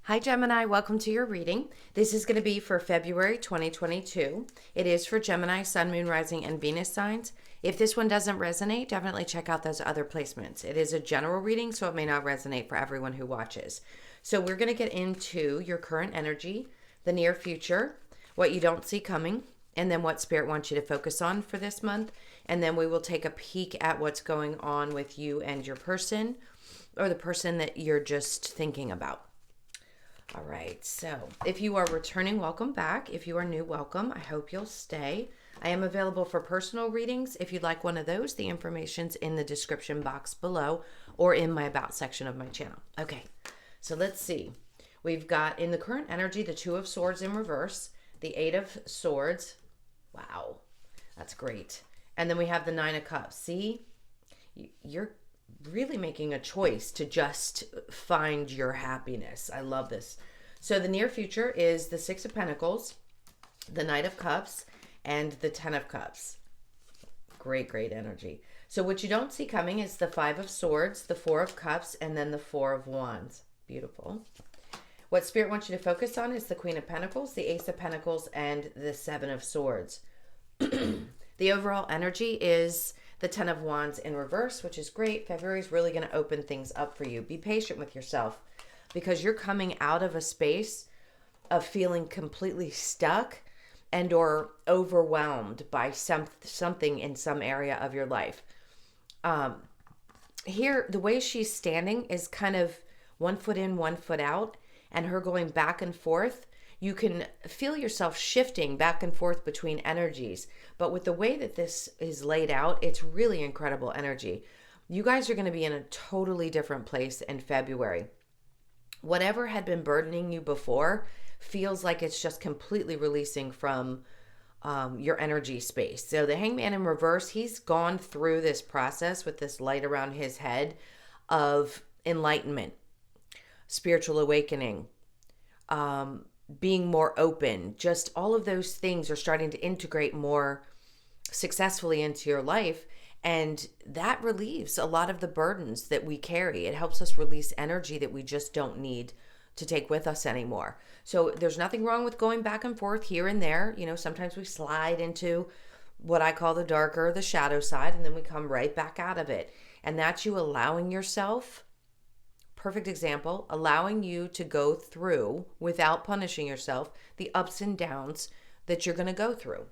Hi Gemini, welcome to your reading. This is going to be for February 2022. It is for Gemini, Sun, Moon, Rising, and Venus signs. If this one doesn't resonate, definitely check out those other placements. It is a general reading, so it may not resonate for everyone who watches. So we're going to get into your current energy, the near future, what you don't see coming, and then what Spirit wants you to focus on for this month. And then we will take a peek at what's going on with you and your person, or the person that you're just thinking about. All right, so if you are returning, welcome back. If you are new, welcome. I hope you'll stay. I am available for personal readings. If you'd like one of those, the information's in the description box below or in my About section of my channel. Okay, so let's see. We've got in the current energy, the Two of Swords in reverse, the Eight of Swords. Wow, that's great. And then we have the Nine of Cups. See, you're really making a choice to just find your happiness. I love this. So the near future is the Six of Pentacles, the Knight of Cups, and the Ten of Cups. Great, great energy. So what you don't see coming is the Five of Swords, the Four of Cups, and then the Four of Wands. Beautiful. What Spirit wants you to focus on is the Queen of Pentacles, the Ace of Pentacles, and the Seven of Swords. The overall energy is the Ten of Wands in reverse, which is great. February is really going to open things up for you. Be patient with yourself because you're coming out of a space of feeling completely stuck and or overwhelmed by something in some area of your life. Here, the way she's standing is kind of 1 foot in, 1 foot out, and her going back and forth. You can feel yourself shifting back and forth between energies. But with the way that this is laid out, it's really incredible energy. You guys are going to be in a totally different place in February. Whatever had been burdening you before feels like it's just completely releasing from your energy space. So the Hangman in reverse, he's gone through this process with this light around his head of enlightenment, spiritual awakening, being more open. Just all of those things are starting to integrate more successfully into your life, and that relieves a lot of the burdens that we carry. It helps us release energy that we just don't need to take with us anymore. So there's nothing wrong with going back and forth here and there. You know, sometimes we slide into what I call the darker, the shadow side, and then we come right back out of it. And that's you allowing yourself, perfect example, allowing you to go through without punishing yourself the ups and downs that you're going to go through.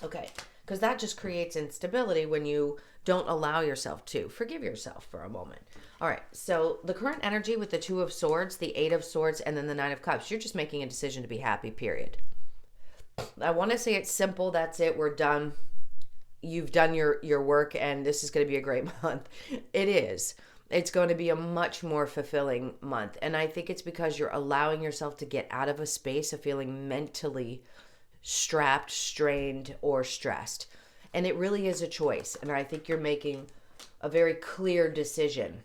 Okay, because that just creates instability when you don't allow yourself to. Forgive yourself for a moment. All right, so the current energy with the Two of Swords, the Eight of Swords, and then the Nine of Cups, you're just making a decision to be happy, period. I want to say it's simple. That's it. We're done. You've done your work, and this is going to be a great month. It is. It's going to be a much more fulfilling month. And I think it's because you're allowing yourself to get out of a space of feeling mentally strapped, strained, or stressed. And it really is a choice. And I think you're making a very clear decision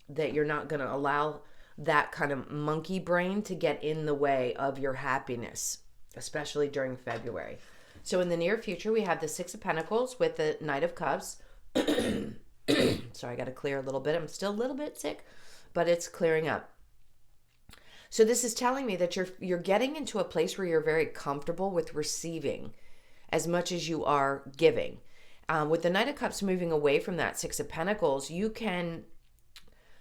that you're not going to allow that kind of monkey brain to get in the way of your happiness, especially during February. So in the near future, we have the Six of Pentacles with the Knight of Cups. Sorry, I got to clear a little bit. I'm still a little bit sick, but it's clearing up. So this is telling me that you're getting into a place where you're very comfortable with receiving as much as you are giving. With the Knight of Cups moving away from that Six of Pentacles, you can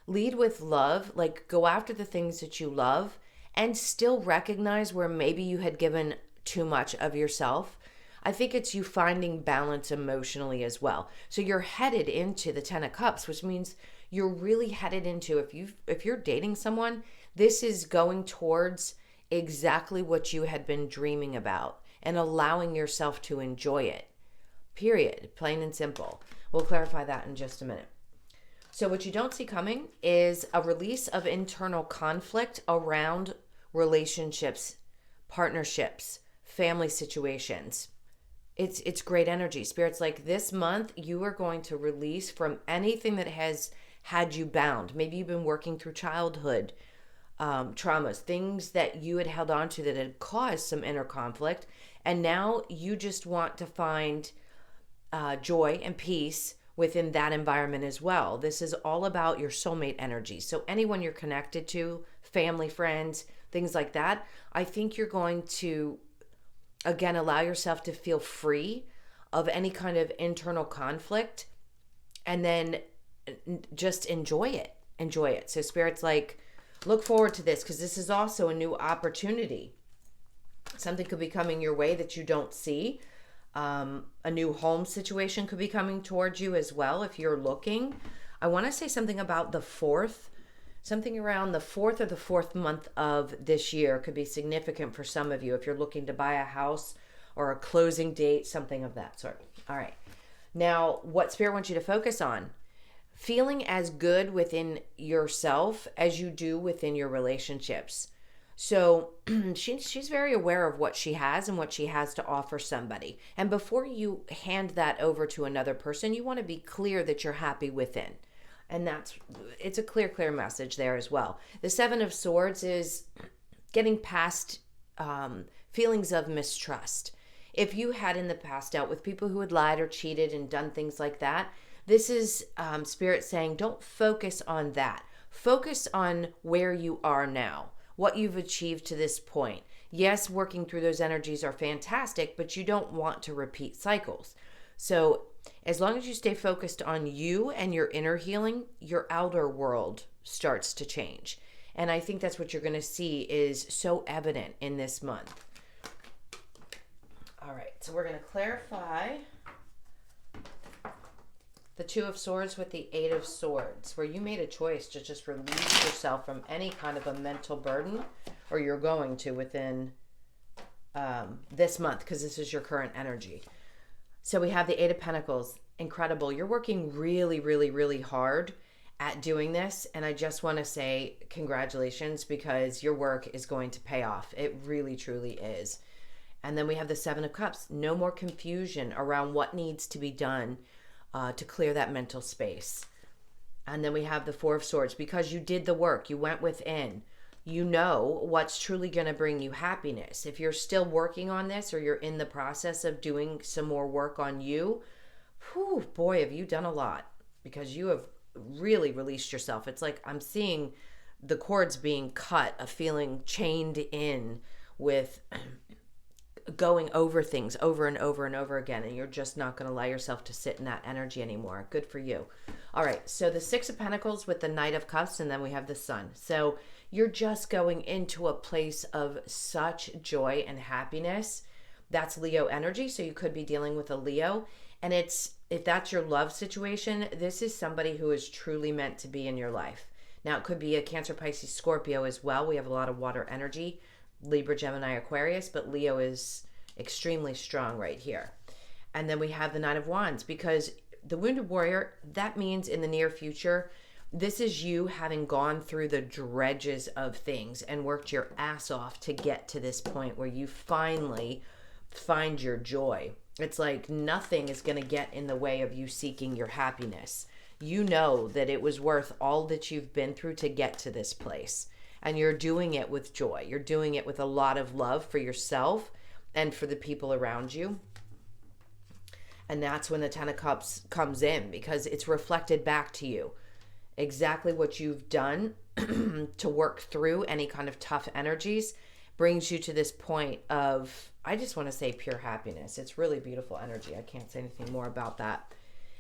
lead with love, like go after the things that you love and still recognize where maybe you had given too much of yourself. I think it's you finding balance emotionally as well. So you're headed into the Ten of Cups, which means you're really headed into, if you're dating someone, this is going towards exactly what you had been dreaming about and allowing yourself to enjoy it. Period. Plain and simple. We'll clarify that in just a minute. So what you don't see coming is a release of internal conflict around relationships, partnerships, family situations. It's great energy. Spirit's like, this month you are going to release from anything that has had you bound. Maybe you've been working through childhood traumas, things that you had held on to that had caused some inner conflict. And now you just want to find joy and peace within that environment as well. This is all about your soulmate energy. So anyone you're connected to, family, friends, things like that, I think you're going to, again, allow yourself to feel free of any kind of internal conflict, and then just enjoy it. Enjoy it. So Spirit's like, look forward to this, because this is also a new opportunity. Something could be coming your way that you don't see. A new home situation could be coming towards you as well if you're looking. I want to say something about the 4th. Something around the 4th or the 4th month of this year could be significant for some of you if you're looking to buy a house or a closing date, something of that sort. All right. Now, what Spirit wants you to focus on? Feeling as good within yourself as you do within your relationships. So she's very aware of what she has and what she has to offer somebody. And before you hand that over to another person, you want to be clear that you're happy within. And it's a clear message there as well. The 7 of Swords is getting past feelings of mistrust. If you had in the past dealt with people who had lied or cheated and done things like that, this is Spirit saying, don't focus on that. Focus on where you are now, what you've achieved to this point. Yes, working through those energies are fantastic, but you don't want to repeat cycles. So as long as you stay focused on you and your inner healing, your outer world starts to change. And I think that's what you're going to see is so evident in this month. All right, so we're going to clarify the 2 of Swords with the 8 of Swords, where you made a choice to just release yourself from any kind of a mental burden, or you're going to within this month, because this is your current energy. So we have the 8 of Pentacles. Incredible. You're working really hard at doing this. And I just want to say congratulations, because your work is going to pay off. It really, truly is. And then we have the 7 of Cups. No more confusion around what needs to be done to clear that mental space. And then we have the 4 of Swords. Because you did the work, you went within. You know what's truly going to bring you happiness. If you're still working on this, or you're in the process of doing some more work on you, whew, boy, have you done a lot, because you have really released yourself. It's like I'm seeing the cords being cut, a feeling chained in with going over things over and over and over again, and you're just not going to allow yourself to sit in that energy anymore. Good for you. All right, so the 6 of Pentacles with the Knight of Cups, and then we have the Sun. So you're just going into a place of such joy and happiness. That's Leo energy, so you could be dealing with a Leo. And if that's your love situation, this is somebody who is truly meant to be in your life. Now, it could be a Cancer, Pisces, Scorpio as well. We have a lot of water energy, Libra, Gemini, Aquarius, but Leo is extremely strong right here. And then we have the 9 of Wands, because the Wounded Warrior, that means in the near future, this is you having gone through the dredges of things and worked your ass off to get to this point where you finally find your joy. It's like nothing is going to get in the way of you seeking your happiness. You know that it was worth all that you've been through to get to this place. And you're doing it with joy. You're doing it with a lot of love for yourself and for the people around you. And that's when the 10 of Cups comes in, because it's reflected back to you. Exactly what you've done to work through any kind of tough energies brings you to this point of, I just want to say, pure happiness. It's really beautiful energy. I can't say anything more about that.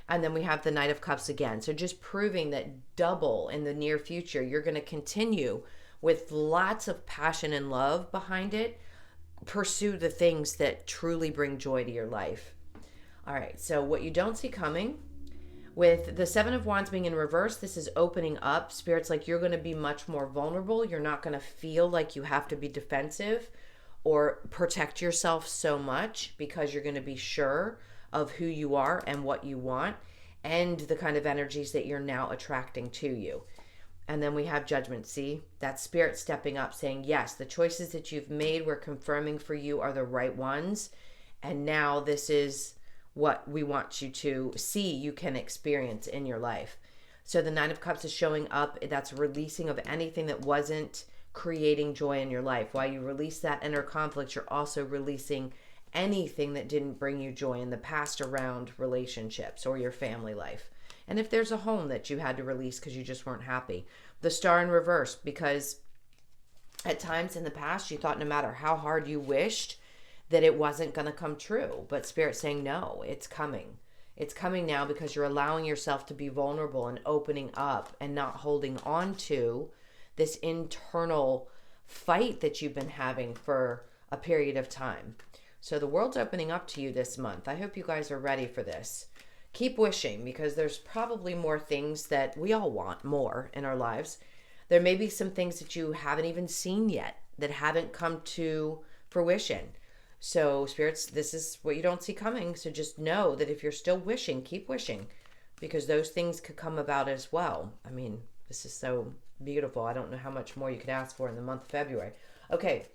And then we have the Knight of Cups again. So just proving that double in the near future, you're going to continue with lots of passion and love behind it. Pursue the things that truly bring joy to your life. All right, so what you don't see coming, with the 7 of Wands being in reverse, this is opening up. Spirit's like, you're going to be much more vulnerable. You're not going to feel like you have to be defensive or protect yourself so much, because you're going to be sure of who you are and what you want and the kind of energies that you're now attracting to you. And then we have Judgment. See, that Spirit stepping up, saying, yes, the choices that you've made, we're confirming for you, are the right ones. And now this is what we want you to see you can experience in your life. So the 9 of Cups is showing up. That's releasing of anything that wasn't creating joy in your life. While you release that inner conflict, you're also releasing anything that didn't bring you joy in the past around relationships or your family life. And if there's a home that you had to release because you just weren't happy. The Star in reverse, because At times in the past, you thought no matter how hard you wished that it wasn't going to come true. But Spirit's saying, no, it's coming. It's coming now because you're allowing yourself to be vulnerable and opening up and not holding on to this internal fight that you've been having for a period of time. So the world's opening up to you this month. I hope you guys are ready for this. Keep wishing, because there's probably more things that we all want more in our lives. There may be some things that you haven't even seen yet that haven't come to fruition. So spirits, this is what you don't see coming. So just know that if you're still wishing, keep wishing, because those things could come about as well. I mean, this is so beautiful. I don't know how much more you could ask for in the month of February. Okay,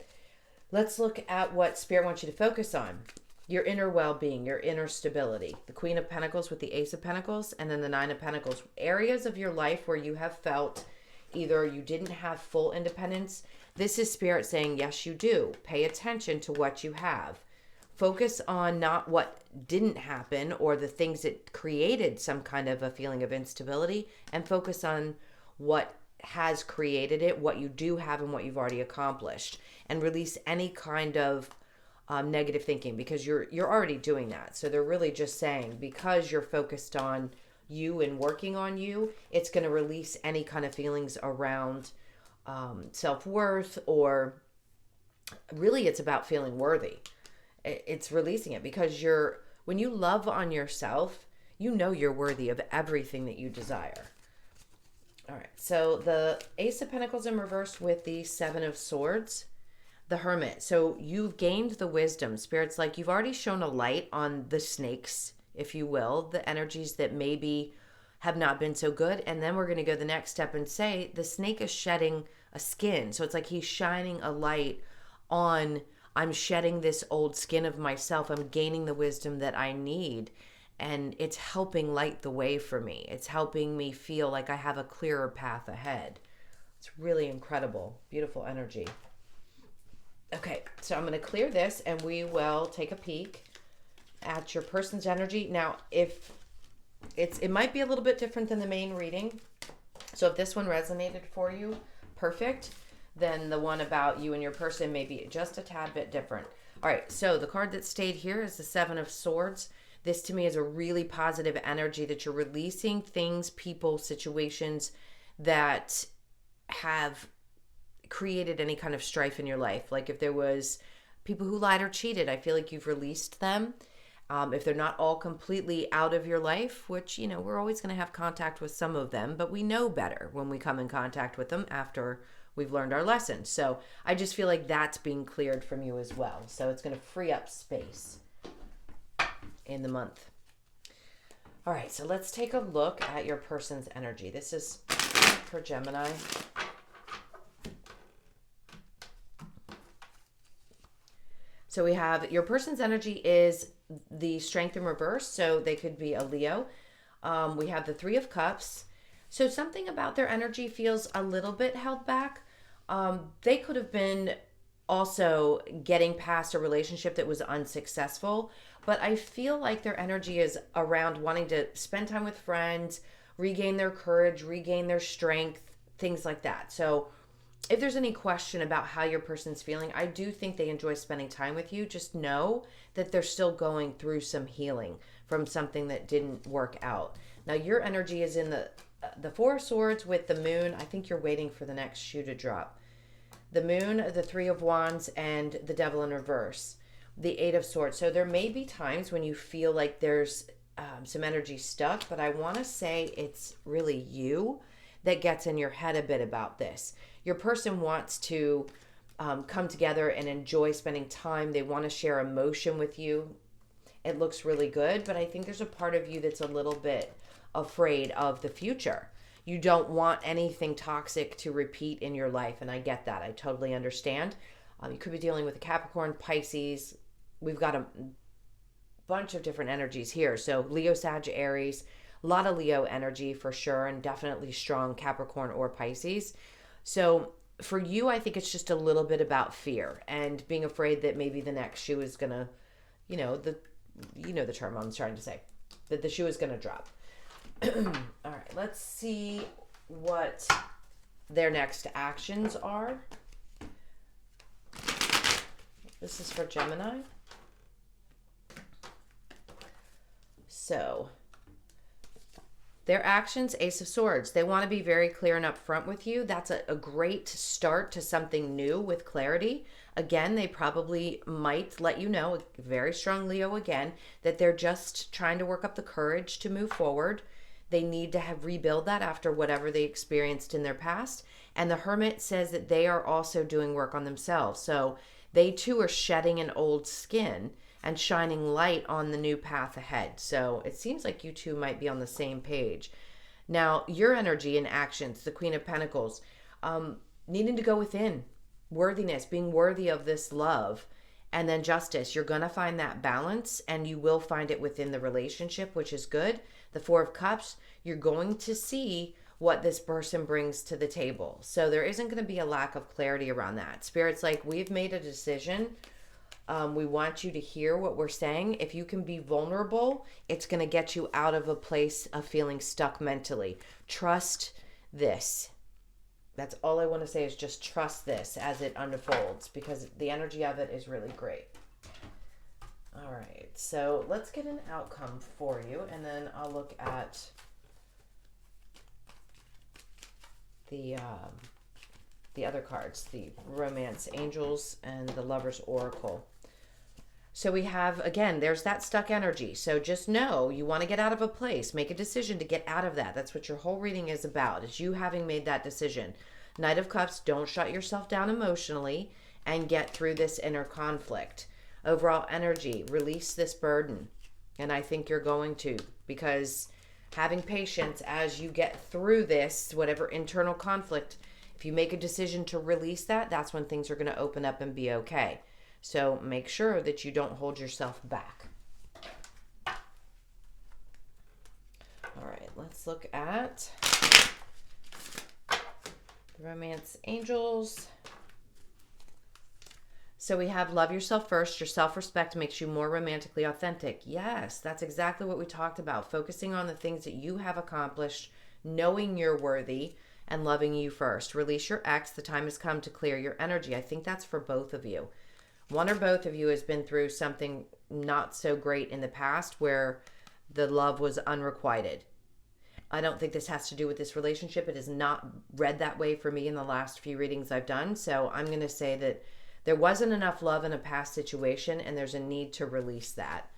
let's look at what Spirit wants you to focus on. Your inner well-being, your inner stability. The Queen of Pentacles with the Ace of Pentacles, and then the Nine of Pentacles. Areas of your life where you have felt either you didn't have full independence. This is Spirit saying, yes, you do. Pay attention to what you have. Focus on not what didn't happen or the things that created some kind of a feeling of instability, and focus on what has created it, what you do have, and what you've already accomplished, and release any kind of negative thinking, because you're already doing that. So they're really just saying, because you're focused on you and working on you, it's going to release any kind of feelings around self-worth, or really it's about feeling worthy. It's releasing it, because when you love on yourself, you know you're worthy of everything that you desire. All right, so the Ace of Pentacles in reverse with the Seven of Swords, the Hermit. So you've gained the wisdom. Spirit's like, you've already shown a light on the snakes, if you will, the energies that maybe have not been so good. And then we're going to go the next step and say the snake is shedding a skin. So it's like he's shining a light on, I'm shedding this old skin of myself. I'm gaining the wisdom that I need. And it's helping light the way for me. It's helping me feel like I have a clearer path ahead. It's really incredible. Beautiful energy. Okay, so I'm going to clear this and we will take a peek at your person's energy. Now, if it might be a little bit different than the main reading. So if this one resonated for you, perfect. Then the one about you and your person may be just a tad bit different. All right, so the card that stayed here is the Seven of Swords. This to me is a really positive energy that you're releasing things, people, situations that have created any kind of strife in your life. Like if there was people who lied or cheated, I feel like you've released them. If they're not all completely out of your life, which, you know, we're always going to have contact with some of them, but we know better when we come in contact with them after we've learned our lesson. So I just feel like that's being cleared from you as well. So it's going to free up space in the month. All right, so let's take a look at your person's energy. This is for Gemini. So we have your person's energy is the Strength in reverse. So they could be a Leo. We have the Three of Cups. So something about their energy feels a little bit held back. They could have been also getting past a relationship that was unsuccessful, but I feel like their energy is around wanting to spend time with friends, regain their courage, regain their strength, things like that. So if there's any question about how your person's feeling, I do think they enjoy spending time with you. Just know that they're still going through some healing from something that didn't work out. Now your energy is in the Four of Swords with the Moon. I think you're waiting for the next shoe to drop. The Moon, the Three of Wands, and the Devil in reverse. The Eight of Swords. So there may be times when you feel like there's some energy stuck, but I want to say it's really you that gets in your head a bit about this. Your person wants to come together and enjoy spending time. They want to share emotion with you. It looks really good, but I think there's a part of you that's a little bit afraid of the future. You don't want anything toxic to repeat in your life, and I get that. I totally understand. You could be dealing with a Capricorn, Pisces. We've got a bunch of different energies here. So Leo, Sag, Aries, a lot of Leo energy for sure, and definitely strong Capricorn or Pisces. So for you, I think it's just a little bit about fear and being afraid that maybe the next shoe is going to, the term I'm trying to say, that the shoe is going to drop. All right, let's see what their next actions are. This is for Gemini. So, their actions, Ace of Swords. They want to be very clear and upfront with you. That's a great start to something new with clarity. Again, they probably might let you know, a very strong Leo again, that they're just trying to work up the courage to move forward. They need to rebuild that after whatever they experienced in their past. And the Hermit says that they are also doing work on themselves. So they too are shedding an old skin and shining light on the new path ahead. So it seems like you two might be on the same page. Now, your energy and actions, the Queen of Pentacles, needing to go within, worthiness, being worthy of this love, and then justice. You're going to find that balance, and you will find it within the relationship, which is good. The Four of Cups, you're going to see what this person brings to the table. So there isn't going to be a lack of clarity around that. Spirit's like, we've made a decision. We want you to hear what we're saying. If you can be vulnerable, it's going to get you out of a place of feeling stuck mentally. Trust this. That's all I want to say, is just trust this as it unfolds, because the energy of it is really great. All right, so let's get an outcome for you, and then I'll look at the other cards, the Romance Angels and the Lover's Oracle. So we have, again, there's that stuck energy. So just know you want to get out of a place. Make a decision to get out of that. That's what your whole reading is about, is you having made that decision. Knight of Cups, don't shut yourself down emotionally and get through this inner conflict. Overall energy, release this burden. And I think you're going to, because having patience as you get through this, whatever internal conflict, if you make a decision to release that, that's when things are going to open up and be okay. So make sure that you don't hold yourself back. All right, let's look at the Romance Angels. So we have love yourself first. Your self-respect makes you more romantically authentic. Yes, that's exactly what we talked about. Focusing on the things that you have accomplished, knowing you're worthy, and loving you first. Release your ex. The time has come to clear your energy. I think that's for both of you. One or both of you has been through something not so great in the past where the love was unrequited. I don't think this has to do with this relationship. It is not read that way for me in the last few readings I've done. So I'm going to say that there wasn't enough love in a past situation, and there's a need to release that.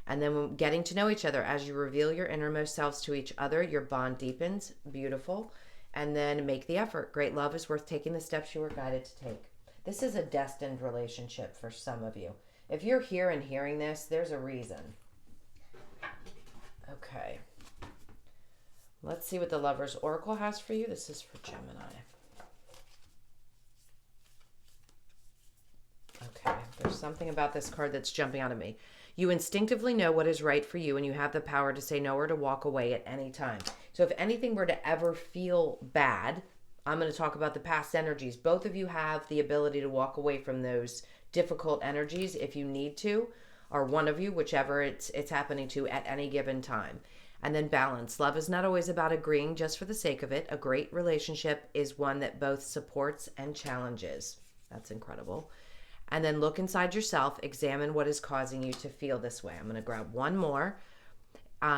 And then getting to know each other. As you reveal your innermost selves to each other, your bond deepens. Beautiful. And then make the effort. Great love is worth taking the steps you were guided to take. This is a destined relationship for some of you. If you're here and hearing this, there's a reason. Okay. Let's see what the Lover's Oracle has for you. This is for Gemini. Okay. There's something about this card that's jumping out at me. You instinctively know what is right for you, and you have the power to say no or to walk away at any time. So if anything were to ever feel bad, I'm going to talk about the past energies. Both of you have the ability to walk away from those difficult energies if you need to, or one of you, whichever it's happening to at any given time. And then balance. Love is not always about agreeing just for the sake of it. A great relationship is one that both supports and challenges. That's incredible. And then look inside yourself. Examine what is causing you to feel this way. I'm going to grab one more.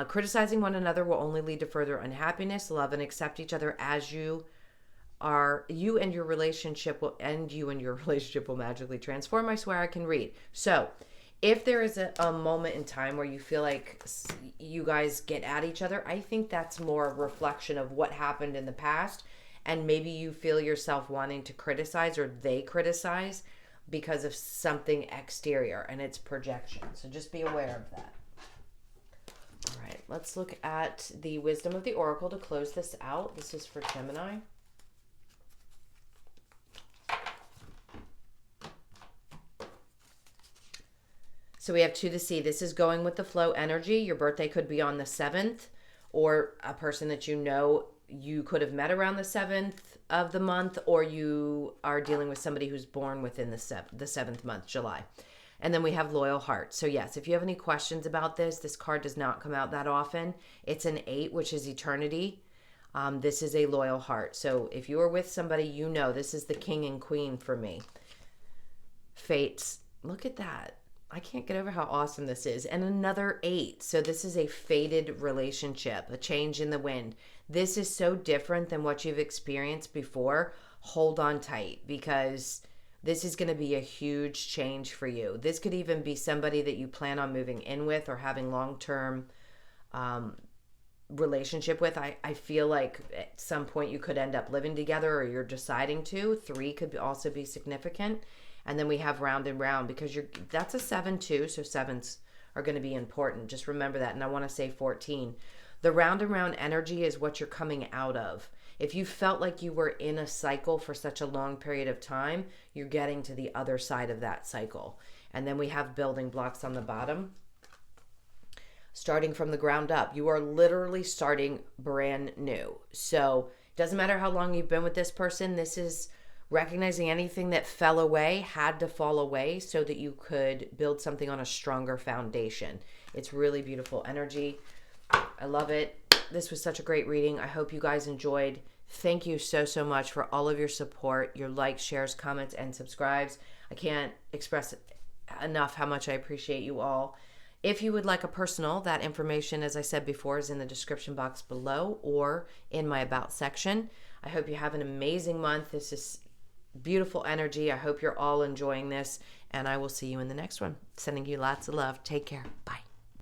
Criticizing one another will only lead to further unhappiness. Love and accept each other as you are. You and your relationship will magically transform. I swear I can read. So if there is a moment in time where you feel like you guys get at each other, I think that's more a reflection of what happened in the past. And maybe you feel yourself wanting to criticize, or they criticize because of something exterior, and it's projection. So just be aware of that. All right, let's look at the Wisdom of the Oracle to close this out. This is for Gemini. So we have two to see. This is going with the flow energy. Your birthday could be on the 7th, or a person that you know you could have met around the 7th of the month, or you are dealing with somebody who's born within the 7th month, July. And then we have loyal heart. So yes, if you have any questions about this card does not come out that often. It's an 8, which is eternity. This is a loyal heart. So if you are with somebody, you know this is the king and queen for me. Fates. Look at that. I can't get over how awesome this is. And another 8. So this is a fated relationship, a change in the wind. This is so different than what you've experienced before. Hold on tight, because this is going to be a huge change for you. This could even be somebody that you plan on moving in with or having long-term relationship with. I feel like at some point you could end up living together, or you're deciding to. 3 could also be significant. And then we have round and round, because that's a 7 too. So 7s are going to be important. Just remember that. And I want to say 14. The round and round energy is what you're coming out of. If you felt like you were in a cycle for such a long period of time, you're getting to the other side of that cycle. And then we have building blocks on the bottom. Starting from the ground up. You are literally starting brand new. So it doesn't matter how long you've been with this person. This is recognizing anything that fell away had to fall away so that you could build something on a stronger foundation. It's really beautiful energy. I love it. This was such a great reading. I hope you guys enjoyed. Thank you so, so much for all of your support, your likes, shares, comments, and subscribes. I can't express enough how much I appreciate you all. If you would like a personal, that information, as I said before, is in the description box below or in my About section. I hope you have an amazing month. This is beautiful energy. I hope you're all enjoying this, and I will see you in the next one. Sending you lots of love. Take care. Bye.